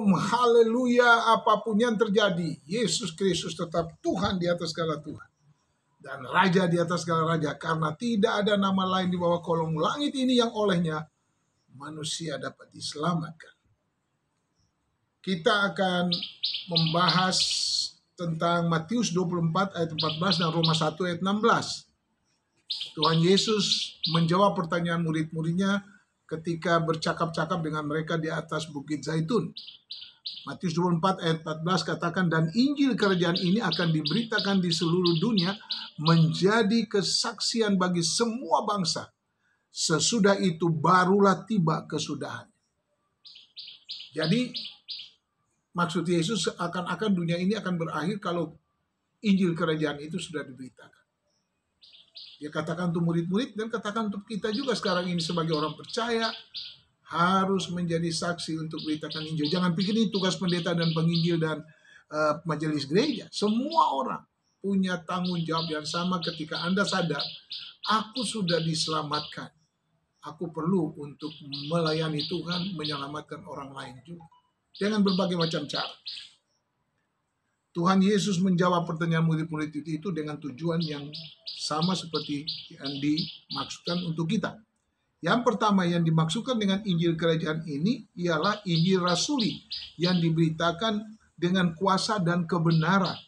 Shalom, haleluya, apapun yang terjadi, Yesus Kristus tetap Tuhan di atas segala Tuhan. Dan Raja di atas segala Raja, karena tidak ada nama lain di bawah kolong langit ini yang olehnya manusia dapat diselamatkan. Kita akan membahas tentang Matius 24 ayat 14 dan Roma 1 ayat 16. Tuhan Yesus menjawab pertanyaan murid-muridnya ketika bercakap-cakap dengan mereka di atas Bukit Zaitun. Matius 24 ayat 14 katakan, dan Injil kerajaan ini akan diberitakan di seluruh dunia menjadi kesaksian bagi semua bangsa. Sesudah itu barulah tiba kesudahan. Jadi maksud Yesus akan dunia ini akan berakhir kalau Injil kerajaan itu sudah diberitakan. Dia katakan untuk murid-murid dan katakan untuk kita juga sekarang ini sebagai orang percaya harus menjadi saksi untuk beritakan Injil. Jangan pikir ini tugas pendeta dan penginjil dan majelis gereja. Semua orang punya tanggung jawab yang sama ketika Anda sadar, aku sudah diselamatkan. Aku perlu untuk melayani Tuhan, menyelamatkan orang lain juga. Dengan berbagai macam cara. Tuhan Yesus menjawab pertanyaan murid-murid itu dengan tujuan yang sama seperti yang dimaksudkan untuk kita. Yang pertama yang dimaksudkan dengan Injil kerajaan ini ialah Injil rasuli yang diberitakan dengan kuasa dan kebenaran.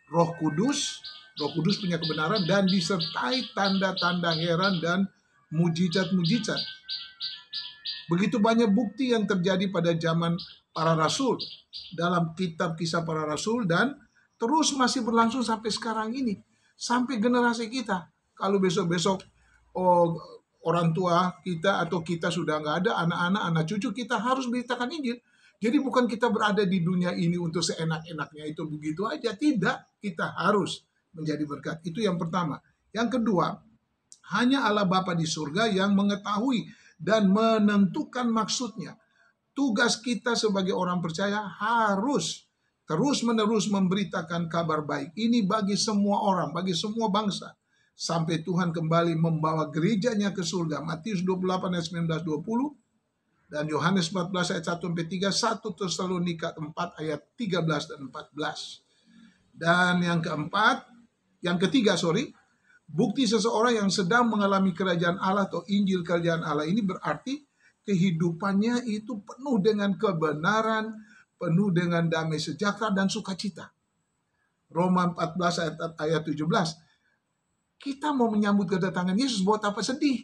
Roh Kudus punya kebenaran dan disertai tanda-tanda heran dan mujizat-mujizat. Begitu banyak bukti yang terjadi pada zaman para rasul dalam kitab Kisah Para Rasul dan terus masih berlangsung sampai sekarang ini, sampai generasi kita. Kalau besok-besok orang tua kita atau kita sudah nggak ada, anak-anak, anak cucu kita harus beritakan Injil. Jadi bukan kita berada di dunia ini untuk seenak-enaknya itu begitu aja, tidak. Kita harus menjadi berkat. Itu yang pertama. Yang kedua, hanya Allah Bapa di surga yang mengetahui dan menentukan maksudnya. Tugas kita sebagai orang percaya harus terus-menerus memberitakan kabar baik. Ini bagi semua orang, bagi semua bangsa. Sampai Tuhan kembali membawa gerejanya ke surga. Matius 28 ayat 19-20. Dan Yohanes 14 ayat 1-3. 1 Tesalonika 4 ayat 13 dan 14. Dan yang ketiga, bukti seseorang yang sedang mengalami kerajaan Allah atau Injil kerajaan Allah ini berarti kehidupannya itu penuh dengan kebenaran, penuh dengan damai sejahtera dan sukacita. Roma 14 ayat 17. Kita mau menyambut kedatangan Yesus buat apa sedih?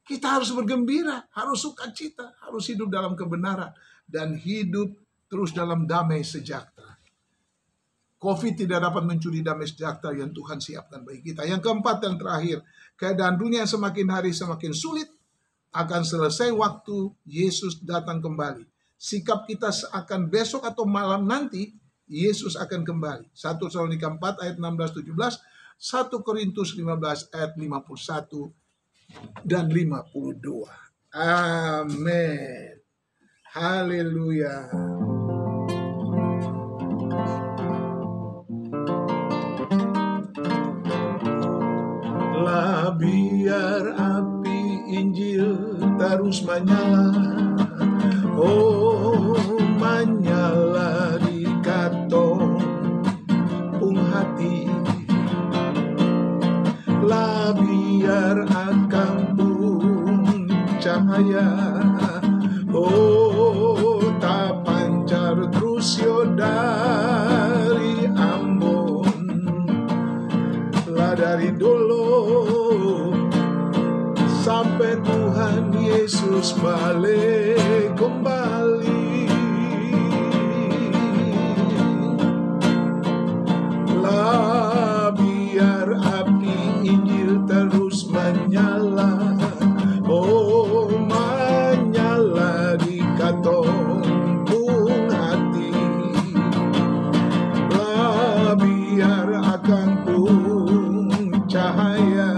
Kita harus bergembira, harus sukacita, harus hidup dalam kebenaran dan hidup terus dalam damai sejahtera. COVID tidak dapat mencuri damai sejahtera yang Tuhan siapkan bagi kita. Yang keempat dan terakhir, keadaan dunia semakin hari semakin sulit. Akan selesai waktu Yesus datang kembali. Sikap kita seakan besok atau malam nanti Yesus akan kembali. 1 Tesalonika 4 ayat 16-17, 1 Korintus 15 ayat 51 dan 52. Amin. Haleluya. Lah biar api Injil terus menyala, menyala di kantong hati. Lah biar akan pun cahaya, tak pancar terus dari Ambon. Lah dari dulu sampai Tuhan Yesus balik kembali. Lah biar api Injil terus menyala, menyala di kantong hati. Lah biar akan pun cahaya,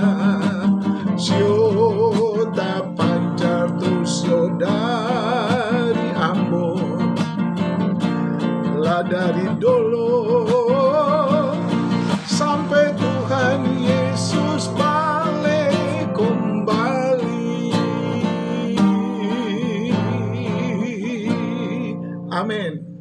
tak pancar terus dari Ambon. Lah dari dulu sampai Tuhan Yesus balik kembali. Amin.